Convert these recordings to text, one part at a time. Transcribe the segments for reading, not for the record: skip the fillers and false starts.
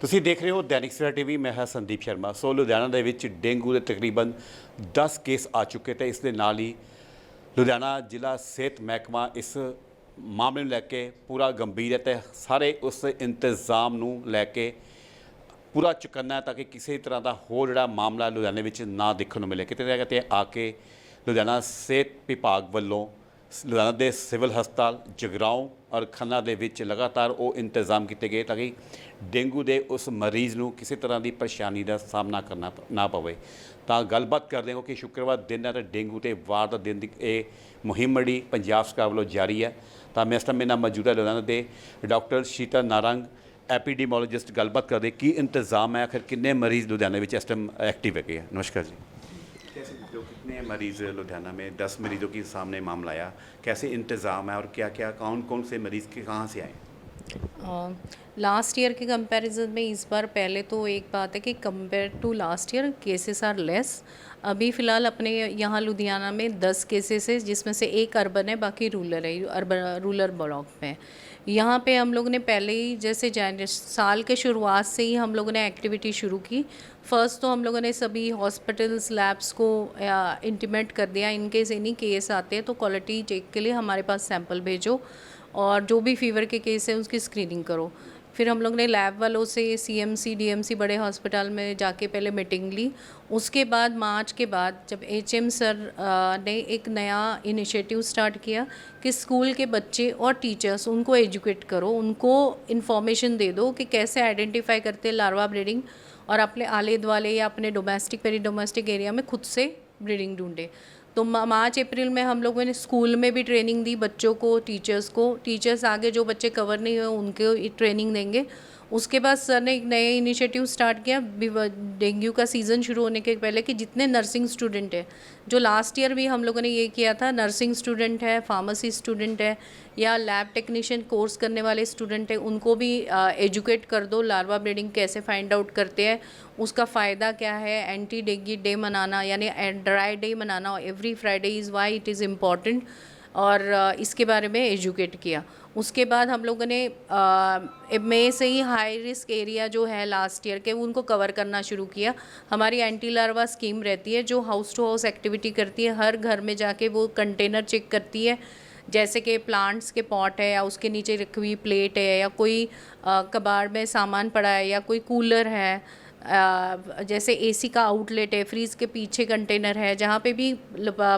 ਤੁਸੀਂ ਦੇਖ ਰਹੇ ਹੋ ਦੈਨਿਕ ਸਵੇਰਾ ਟੀਵੀ। ਮੈਂ ਹਾਂ ਸੰਦੀਪ ਸ਼ਰਮਾ। ਸੋ ਲੁਧਿਆਣਾ ਦੇ ਵਿੱਚ ਡੇਂਗੂ ਦੇ ਤਕਰੀਬਨ 10 ਕੇਸ ਆ ਚੁੱਕੇ ਤੇ ਇਸ ਦੇ ਨਾਲ ਹੀ ਲੁਧਿਆਣਾ ਜ਼ਿਲ੍ਹਾ ਸਿਹਤ ਮਹਿਕਮਾ ਇਸ ਮਾਮਲੇ ਨੂੰ ਲੈ ਕੇ ਪੂਰਾ ਗੰਭੀਰ ਹੈ ਤੇ ਸਾਰੇ ਉਸ ਇੰਤਜ਼ਾਮ ਨੂੰ ਲੈ ਕੇ ਪੂਰਾ ਚੁਕੰਨਾ ਹੈ ਤਾਂ ਕਿ ਕਿਸੇ ਤਰ੍ਹਾਂ ਦਾ ਹੋਰ ਜਿਹੜਾ ਮਾਮਲਾ ਲੁਧਿਆਣੇ ਵਿੱਚ ਨਾ ਦੇਖਣ ਨੂੰ ਮਿਲੇ। ਕਿਤੇ ਨਾ ਕਿਤੇ ਆ ਕੇ ਲੁਧਿਆਣਾ ਸਿਹਤ ਵਿਭਾਗ ਵੱਲੋਂ ਲੁਧਿਆਣਾ ਦੇ ਸਿਵਲ ਹਸਪਤਾਲ ਜਗਰਾਓਂ ਔਰ ਖੰਨਾ ਦੇ ਵਿੱਚ ਲਗਾਤਾਰ ਉਹ ਇੰਤਜ਼ਾਮ ਕੀਤੇ ਗਏ ਤਾਂ ਕਿ ਡੇਂਗੂ ਦੇ ਉਸ ਮਰੀਜ਼ ਨੂੰ ਕਿਸੇ ਤਰ੍ਹਾਂ ਦੀ ਪਰੇਸ਼ਾਨੀ ਦਾ ਸਾਹਮਣਾ ਕਰਨਾ ਨਾ ਪਵੇ। ਤਾਂ ਗੱਲਬਾਤ ਕਰਦੇ ਹਾਂ ਕਿ ਸ਼ੁੱਕਰਵਾਰ ਦਿਨ ਹੈ ਤਾਂ ਡੇਂਗੂ ਤੇ ਵਾਰ ਦਾ ਦਿਨ ਦੀ ਇਹ ਮੁਹਿੰਮ ਜਿਹੜੀ ਪੰਜਾਬ ਸਰਕਾਰ ਵੱਲੋਂ ਜਾਰੀ ਹੈ। ਤਾਂ ਮੈਂ ਇਸ ਟਾਈਮ ਮੇਰੇ ਨਾਲ ਮੌਜੂਦ ਹੈ ਲੁਧਿਆਣਾ ਦੇ ਡਾਕਟਰ ਸ਼ੀਤਲ ਨਾਰੰਗ एपीडीमोलॉजिस्ट। गलबात कर दे की इंतज़ाम है, आखिर कितने मरीज़ लुधियाना में इस टाइम एक्टिव है? नमस्कार जी। कैसे जो कितने मरीज़ लुधियाना में 10 मरीज़ों के सामने मामला आया, कैसे इंतज़ाम है और क्या क्या कौन कौन से मरीज़ के कहाँ से आए? लास्ट ईयर के कंपैरिजन में इस बार पहले तो एक बात है कि compare to last year cases are less. अभी फ़िलहाल अपने यहाँ लुधियाना में 10 केसेस है, जिसमें से एक अर्बन है, बाकी रूरल है, रूरल ब्लॉक में। यहाँ पे हम लोगों ने पहले ही जैसे साल के शुरुआत से ही हम लोगों ने एक्टिविटी शुरू की। फ़र्स्ट तो हम लोगों ने सभी हॉस्पिटल्स लैब्स को इंटीमेट कर दिया, इनकेस एनी केस आते हैं तो क्वालिटी चेक के लिए हमारे पास सैंपल भेजो और जो भी फीवर के केस है उसकी स्क्रीनिंग करो। फिर हम लोग ने लैब वालों से सीएमसी डीएमसी बड़े हॉस्पिटल में जाके पहले मीटिंग ली। उसके बाद मार्च के बाद जब एचएम सर ने एक नया इनिशिएटिव स्टार्ट किया कि स्कूल के बच्चे और टीचर्स उनको एजुकेट करो, उनको इन्फॉर्मेशन दे दो कि कैसे आइडेंटिफाई करते हैं लार्वा ब्रीडिंग और अपने आले दुआले या अपने डोमेस्टिक पेरी डोमेस्टिक एरिया में खुद से ब्रीडिंग ढूंढे। तो मार्च अप्रैल में हम लोगों ने स्कूल में भी ट्रेनिंग दी बच्चों को, टीचर्स आगे जो बच्चे कवर नहीं हुए उनको ट्रेनिंग देंगे। उसके बाद सर ने एक नए इनिशिएटिव स्टार्ट किया डेंगू का सीज़न शुरू होने के पहले कि जितने नर्सिंग स्टूडेंट है, जो लास्ट ईयर भी हम लोगों ने ये किया था, नर्सिंग स्टूडेंट है, फार्मेसी स्टूडेंट है या लैब टेक्नीशियन कोर्स करने वाले स्टूडेंट है, उनको भी एजुकेट कर दो लार्वा ब्रीडिंग कैसे फाइंड आउट करते हैं, उसका फ़ायदा क्या है। एंटी डेंगू डे मनाना यानी ड्राई डे मनाना every Friday is why it is important, और इसके बारे में एजुकेट किया। उसके बाद हम लोगों ने मई से ही हाई रिस्क एरिया जो है लास्ट ईयर के उनको कवर करना शुरू किया। हमारी एंटी लार्वा स्कीम रहती है जो हाउस टू हाउस एक्टिविटी करती है, हर घर में जाके वो कंटेनर चेक करती है, जैसे कि प्लांट्स के पॉट है या उसके नीचे रखी हुई प्लेट है या कोई कबाड़ में सामान पड़ा है या कोई कूलर है, जैसे एसी का आउटलेट है, फ्रीज़ के पीछे कंटेनर है जहाँ पे भी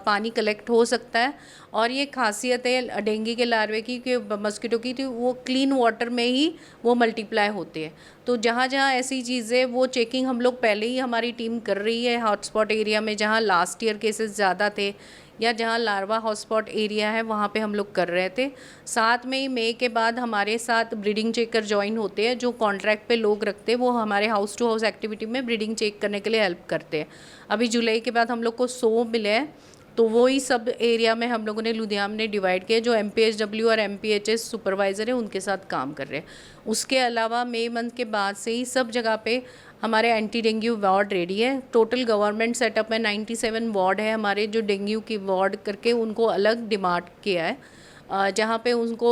पानी कलेक्ट हो सकता है। और ये खासियत है डेंगू के लार्वे की कि मस्कीटो की, तो वो क्लीन वाटर में ही वो मल्टीप्लाई होते हैं। तो जहाँ जहाँ ऐसी चीज़ें वो चेकिंग हम लोग पहले ही हमारी टीम कर रही है हॉटस्पॉट एरिया में जहाँ लास्ट ईयर केसेस ज़्यादा थे या जहाँ लार्वा हॉटस्पॉट एरिया है वहाँ पे हम लोग कर रहे थे। साथ में ही मई के बाद हमारे साथ ब्रीडिंग चेकर ज्वाइन होते हैं, जो कॉन्ट्रैक्ट पे लोग रखते हैं, वो हमारे हाउस टू हाउस एक्टिविटी में ब्रीडिंग चेक करने के लिए हेल्प करते हैं। अभी जुलाई के बाद हम लोग को 100 मिले हैं, तो वही सब एरिया में हम लोगों ने लुधियाना में डिवाइड किया, जो MPHW और MPHS सुपरवाइज़र है उनके साथ काम कर रहे हैं। उसके अलावा मई मंथ के बाद से ही सब जगह पे हमारे एंटी डेंगू वार्ड रेडी है। टोटल गवर्नमेंट सेटअप में 97 वार्ड है हमारे, जो डेंगू की वार्ड करके उनको अलग डिमांड किया है, जहाँ पे उनको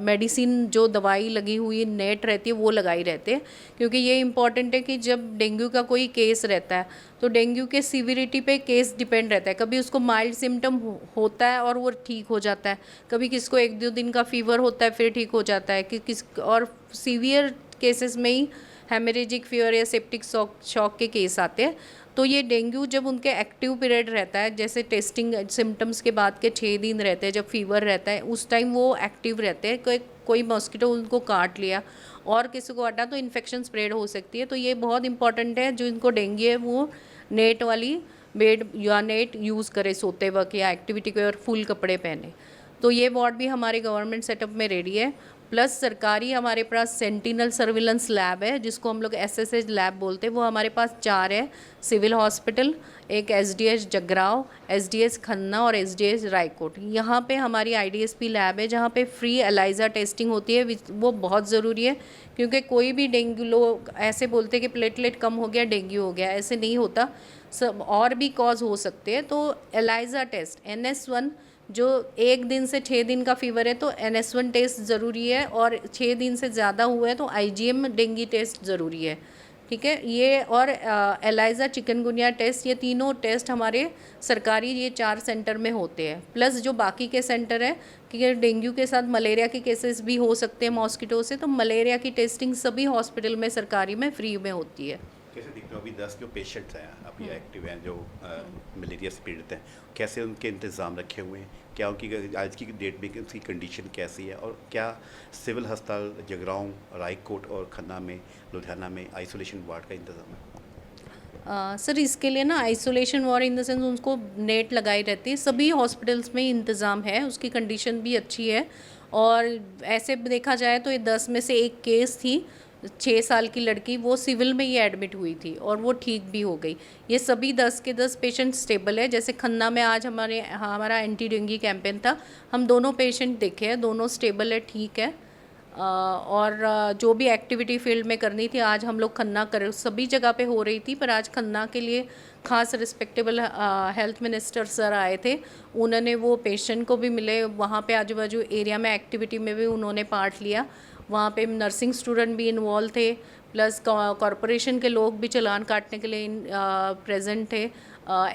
मेडिसिन जो दवाई लगी हुई नेट रहती है वो लगाई रहते हैं। क्योंकि ये इम्पॉर्टेंट है कि जब डेंगू का कोई केस रहता है तो डेंगू के सीविरिटी पे केस डिपेंड रहता है। कभी उसको माइल्ड सिम्टम होता है और वो ठीक हो जाता है, कभी किसको 1-2 दिन का फीवर होता है फिर ठीक हो जाता है, और सीवियर केसेस में ही हेमरेजिक फीवर या सेप्टिक शॉक के केस आते हैं। तो ये डेंगू जब उनके एक्टिव पीरियड रहता है, जैसे टेस्टिंग सिम्टम्स के बाद के 6 दिन रहते हैं, जब फीवर रहता है उस टाइम वो एक्टिव रहते हैं। कोई मॉस्किटो उनको काट लिया और किसी को काटा तो इन्फेक्शन स्प्रेड हो सकती है। तो ये बहुत इंपॉर्टेंट है, जो इनको डेंगू है वो नेट वाली बेड या नेट यूज़ करे सोते वक्त या एक्टिविटी के और फुल कपड़े पहने। तो ये वार्ड भी हमारे गवर्नमेंट सेटअप में रेडी है। प्लस सरकारी हमारे पास सेंटिनल सर्विलेंस लैब है, जिसको हम लोग SSH लैब बोलते हैं, वो हमारे पास 4 है। सिविल हॉस्पिटल, एक SDH जगराव, SDH खन्ना और SDH रायकोट। यहाँ पे हमारी IDSP लैब है जहाँ पे फ्री एलाइजा टेस्टिंग होती है, वो बहुत ज़रूरी है। क्योंकि कोई भी डेंगू, लोग ऐसे बोलते हैं कि प्लेटलेट कम हो गया डेंगू हो गया, ऐसे नहीं होता, सब और भी कॉज हो सकते हैं। तो एलाइजा टेस्ट NS1 जो 1 दिन से 6 दिन का फीवर है तो NS1 टेस्ट ज़रूरी है, और 6 दिन से ज़्यादा हुआ है तो IgM डेंगू टेस्ट ज़रूरी है, ठीक है। ये और एलाइजा चिकनगुनिया टेस्ट, ये तीनों टेस्ट हमारे सरकारी ये 4 सेंटर में होते हैं, प्लस जो बाकी के सेंटर है कि डेंगू के साथ मलेरिया के केसेस भी हो सकते हैं मॉस्किटो से, तो मलेरिया की टेस्टिंग सभी हॉस्पिटल में सरकारी में फ्री में होती है। कैसे दिखते हो अभी 10 जो पेशेंट्स हैं अभी एक्टिव हैं जो मलेरिया से पीड़ित हैं, कैसे उनके इंतज़ाम रखे हुए हैं, क्या उनकी आज की डेट में उनकी कंडीशन कैसी है, और क्या सिविल अस्पताल जगराऊँ, रायकोट और खन्ना में, लुधियाना में आइसोलेशन वार्ड का इंतज़ाम है? सर इसके लिए ना isolation ward in the sense उनको नेट लगाई रहती है, सभी हॉस्पिटल्स में इंतज़ाम है, उसकी कंडीशन भी अच्छी है। और ऐसे देखा जाए तो ये 10 में से एक केस थी, 6 साल की लड़की, वो सिविल में ही एडमिट हुई थी और वो ठीक भी हो गई। ये सभी 10 के 10 पेशेंट स्टेबल है। जैसे खन्ना में आज हमारा एंटी डेंगू कैंपेन था, हम दोनों पेशेंट देखे हैं, दोनों स्टेबल है, ठीक है। और जो भी एक्टिविटी फील्ड में करनी थी आज हम लोग खन्ना कर, सभी जगह पे हो रही थी, पर आज खन्ना के लिए खास रिस्पेक्टेबल हेल्थ मिनिस्टर सर आए थे, उन्होंने वो पेशेंट को भी मिले, वहाँ पे आजू बाजू एरिया में एक्टिविटी में भी उन्होंने पार्ट लिया, वहाँ पे नर्सिंग स्टूडेंट भी इन्वॉल्व थे, प्लस कॉरपोरेशन के लोग भी चालान काटने के लिए प्रेजेंट थे,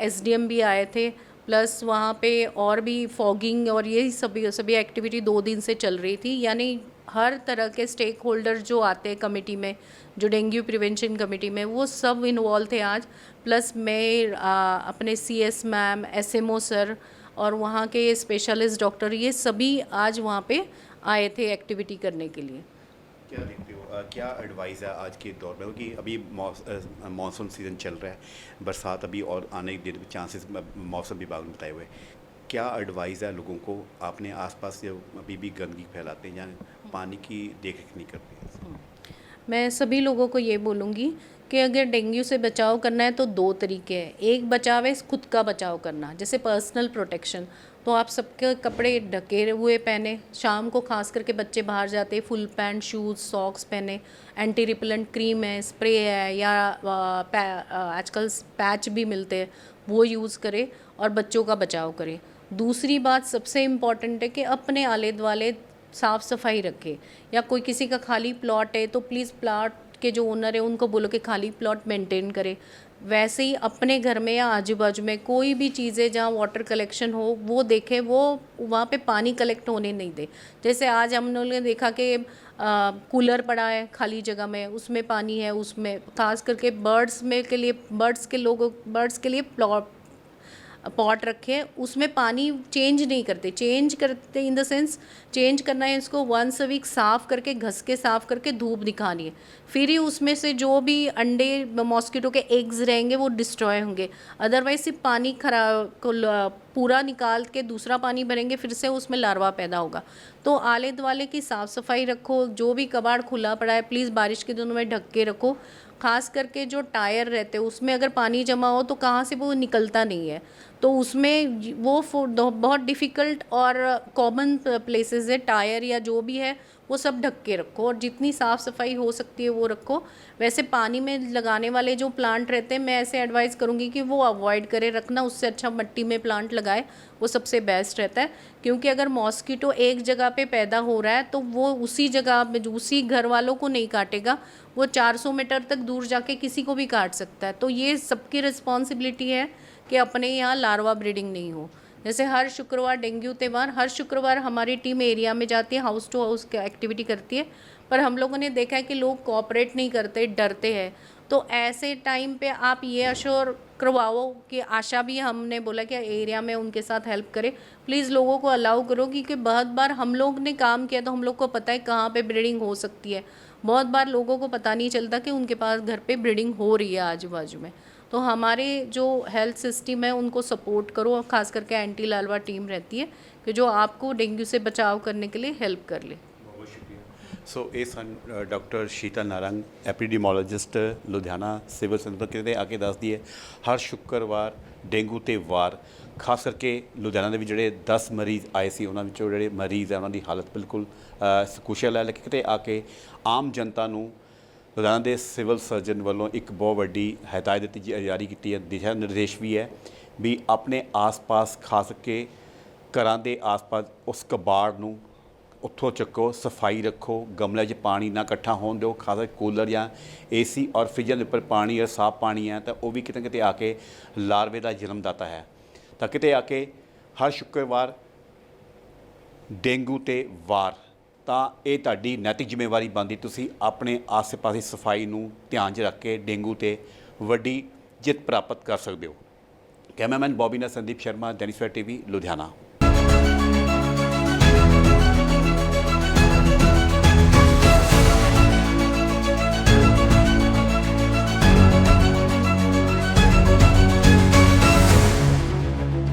SDM भी आए थे, प्लस वहाँ पे और भी फॉगिंग और ये सभी एक्टिविटी 2 दिन से चल रही थी। यानी हर तरह के स्टेक होल्डर जो आते हैं कमेटी में, जो डेंगू प्रिवेंशन कमेटी में, वो सब इन्वॉल्व थे आज। प्लस मैं अपने CS मैम, SMO सर और वहाँ के स्पेशलिस्ट डॉक्टर, ये सभी आज वहाँ पे आए थे एक्टिविटी करने के लिए। क्या देखते हो क्या एडवाइस है आज के दौर में, क्योंकि अभी मानसून सीज़न चल रहा है, बरसात अभी और आने के चांसेस मौसम विभाग ने बताए हुए हैं, क्या एडवाइस है लोगों को? आपने आसपास जो अभी भी गंदगी फैलाते हैं या पानी की देख रेख नहीं करते हैं? मैं सभी लोगों को ये बोलूँगी कि अगर डेंगू से बचाव करना है तो 2 तरीके हैं। एक बचाव है खुद का बचाव करना, जैसे पर्सनल प्रोटेक्शन, तो आप सबके कपड़े ढके हुए पहने, शाम को खास करके बच्चे बाहर जाते हैं फुल पैंट, शूज़, सॉक्स पहने, एंटी रिपेलेंट क्रीम है, स्प्रे है, या आजकल पैच भी मिलते हैं, वो यूज़ करें और बच्चों का बचाव करें। दूसरी बात सबसे इम्पॉर्टेंट है कि अपने आले दुआले साफ़ सफाई रखें, या कोई किसी का खाली प्लॉट है तो प्लीज़ प्लॉट के जो ओनर है उनको बोलो कि खाली प्लॉट मेंटेन करें। वैसे ही अपने घर में या आजू बाजू में कोई भी चीज़ें जहाँ वाटर कलेक्शन हो वो देखें, वो वहाँ पे पानी कलेक्ट होने नहीं दे। जैसे आज हम लोगों ने देखा कि कूलर पड़ा है खाली जगह में, उसमें पानी है, उसमें खास करके बर्ड्स के लिए पॉट रखे, उसमें पानी चेंज नहीं करते, चेंज करते इन द सेंस चेंज करना है, इसको वंस अ वीक साफ़ करके, घस के साफ़ करके धूप दिखानी है, फिर ही उसमें से जो भी अंडे मॉस्किटो के एग्स रहेंगे वो डिस्ट्रॉय होंगे। अदरवाइज सिर्फ पानी पूरा निकाल के दूसरा पानी भरेंगे, फिर से उसमें लार्वा पैदा होगा। तो आले दुआले की साफ़ सफाई रखो, जो भी कबाड़ खुला पड़ा है प्लीज़ बारिश के दिनों में ढक के रखो। खास करके जो टायर रहते हैं उसमें अगर पानी जमा हो तो कहाँ से वो निकलता नहीं है, तो उसमें वो बहुत डिफ़िकल्ट और कॉमन प्लेसेस है, टायर या जो भी है वो सब ढक के रखो, और जितनी साफ़ सफाई हो सकती है वो रखो। वैसे पानी में लगाने वाले जो प्लांट रहते हैं, मैं ऐसे एडवाइस करूँगी कि वो अवॉइड करें रखना, उससे अच्छा मिट्टी में प्लांट लगाए, वो सबसे बेस्ट रहता है। क्योंकि अगर मॉस्किटो एक जगह पे पैदा हो रहा है तो वो उसी जगह में उसी घर वालों को नहीं काटेगा, वो 400 मीटर तक दूर जाके किसी को भी काट सकता है। तो ये सबकी रिस्पॉन्सिबिलिटी है कि अपने यहाँ लार्वा ब्रीडिंग नहीं हो। जैसे हर शुक्रवार डेंगू त्यौहार, हर शुक्रवार हमारी टीम एरिया में जाती है, हाउस टू हाउस एक्टिविटी करती है, पर हम लोगों ने देखा है कि लोग कोऑपरेट नहीं करते, डरते हैं। तो ऐसे टाइम पे आप ये अश्योर करवाओ कि आशा भी हमने बोला कि एरिया में उनके साथ हेल्प करें, प्लीज़ लोगों को अलाउ करो, क्योंकि बहुत बार हम लोग ने काम किया तो हम लोग को पता है कहाँ पे ब्रीडिंग हो सकती है। बहुत बार लोगों को पता नहीं चलता कि उनके पास घर पे ब्रीडिंग हो रही है आजू बाजू में। तो हमारे जो हेल्थ सिस्टम है उनको सपोर्ट करो, और ख़ास करके एंटी लार्वा टीम रहती है कि जो आपको डेंगू से बचाव करने के लिए हेल्प कर ले। बहुत शुक्रिया। सो ਇਹ ਸਨ doctor Sheetal Narang, epidemiologist Ludhiana civil centre ਕਿਤੇ ਆ ਕੇ ਦੱਸਦੀ ਹੈ ਹਰ ਸ਼ੁੱਕਰਵਾਰ ਡੇਂਗੂ ਤੇ ਵਾਰ, ਖਾਸ ਕਰਕੇ ਲੁਧਿਆਣਾ ਦੇ ਵਿੱਚ ਜਿਹੜੇ 10 ਮਰੀਜ਼ ਆਏ ਸੀ ਉਹਨਾਂ ਵਿੱਚੋਂ ਜਿਹੜੇ ਮਰੀਜ਼ ਹੈ ਉਹਨਾਂ ਦੀ ਹਾਲਤ ਬਿਲਕੁਲ ਕੁਸ਼ਲ ਹੈ, ਲੇਕਿਨ ਕਿਤੇ ਆ ਕੇ ਆਮ ਜਨਤਾ ਨੂੰ ਲੁਧਿਆਣਾ ਦੇ ਸਿਵਲ ਸਰਜਨ ਵੱਲੋਂ ਇੱਕ ਬਹੁਤ ਵੱਡੀ ਹਦਾਇਤ ਦਿੱਤੀ ਜਾਰੀ ਕੀਤੀ ਹੈ, ਦਿਸ਼ਾ ਨਿਰਦੇਸ਼ ਵੀ ਹੈ ਵੀ ਆਪਣੇ ਆਸ-ਪਾਸ ਖਾਸ ਕਰਕੇ ਘਰਾਂ ਦੇ ਆਸ-ਪਾਸ ਉਸ ਕਬਾੜ ਨੂੰ ਉੱਥੋਂ ਚੱਕੋ, ਸਫਾਈ ਰੱਖੋ, ਗਮਲੇ 'ਚ ਪਾਣੀ ਨਾ ਇਕੱਠਾ ਹੋਣ ਦਿਓ। ਖਾਸ ਕਰਕੇ ਕੂਲਰ ਜਾਂ ਏਸੀ ਔਰ ਫਰਿੱਜਾਂ ਦੇ ਉੱਪਰ ਪਾਣੀ ਔਰ ਸਾਫ਼ ਪਾਣੀ ਹੈ ਤਾਂ ਉਹ ਵੀ ਕਿਤੇ ਨਾ ਕਿਤੇ ਆ ਕੇ ਲਾਰਵੇ ਦਾ ਜਨਮਦਾਤਾ ਹੈ। ਤਾਂ ਕਿਤੇ ਆ ਕੇ ਹਰ ਸ਼ੁੱਕਰਵਾਰ ਡੇਂਗੂ ਤੇ ਵਾਰ, ਤਾਂ ਇਹ ਤੁਹਾਡੀ ਨੈਤਿਕ ਜ਼ਿੰਮੇਵਾਰੀ ਬਣਦੀ, ਤੁਸੀਂ ਆਪਣੇ ਆਸੇ-ਪਾਸੇ ਸਫਾਈ ਨੂੰ ਧਿਆਨ 'ਚ ਰੱਖ ਕੇ ਡੇਂਗੂ ਤੇ ਵੱਡੀ ਜਿੱਤ ਪ੍ਰਾਪਤ ਕਰ ਸਕਦੇ ਹੋ। ਕੈਮਰਾਮੈਨ ਬੌਬੀ ਨਾਲ ਸੰਦੀਪ ਸ਼ਰਮਾ, ਦੈਨਿਕ ਸਵੇਰਾ ਟੀਵੀ, ਲੁਧਿਆਣਾ।